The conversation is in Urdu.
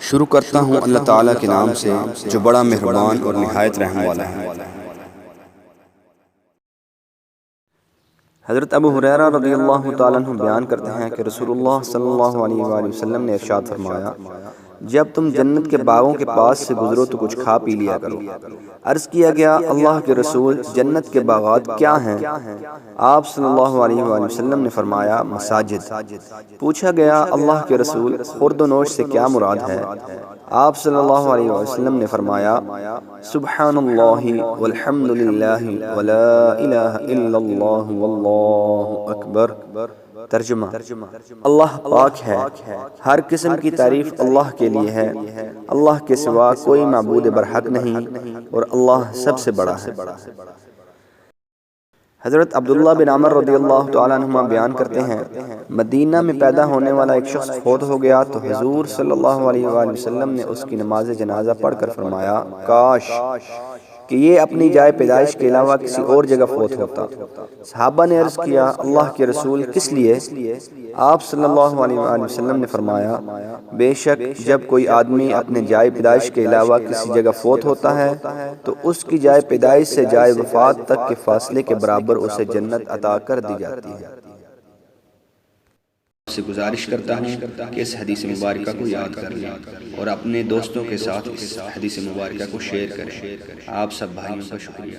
شروع کرتا ہوں اللہ تعالیٰ کے نام سے جو بڑا مہربان اور نہایت رحم والا ہے۔ حضرت ابو ہریرہ رضی اللہ تعالیٰ عنہ بیان کرتے ہیں کہ رسول اللہ صلی اللہ علیہ وآلہ وسلم نے ارشاد فرمایا، جب تم جنت کے باغوں کے پاس سے گزرو تو کچھ کھا پی لیا کرو۔ عرض کیا گیا، اللہ کے رسول، جنت کے باغات کیا ہیں؟ آپ صلی اللہ علیہ وآلہ وسلم نے فرمایا، مساجد۔ پوچھا گیا، اللہ کے رسول، خورد و نوش سے کیا مراد ہے؟ آپ صلی اللہ علیہ وسلم نے فرمایا، سبحان اللہ والحمد للہ ولا الہ الا اللہ واللہ اکبر۔ ترجمہ: اللہ پاک ہے، ہر قسم کی تعریف اللہ کے لیے ہے، اللہ کے سوا کوئی معبود برحق نہیں، اور اللہ سب سے بڑا ہے۔ حضرت عبداللہ بن عمر رضی اللہ تعالیٰ عنہما بیان کرتے ہیں، مدینہ میں پیدا ہونے والا ایک شخص فوت ہو گیا تو حضور صلی اللہ علیہ وآلہ وسلم نے اس کی نماز جنازہ پڑھ کر فرمایا، کاش کہ یہ اپنی جائے پیدائش کے علاوہ کسی اور جگہ فوت ہوتا۔ صحابہ نے عرض کیا، اللہ کے رسول، کس لیے؟ آپ صلی اللہ علیہ وآلہ وسلم نے فرمایا، بے شک جب کوئی آدمی اپنے جائے پیدائش کے علاوہ کسی جگہ فوت ہوتا ہے تو اس کی جائے پیدائش سے جائے وفات تک کے فاصلے کے برابر اسے جنت عطا کر دی جاتی ہے۔ سے گزارش کرتا ہوں کہ اس حدیث مبارکہ کو یاد کر لیں اور اپنے دوستوں کے ساتھ اس حدیث مبارکہ کو شیئر کریں۔ آپ سب بھائیوں کا شکریہ۔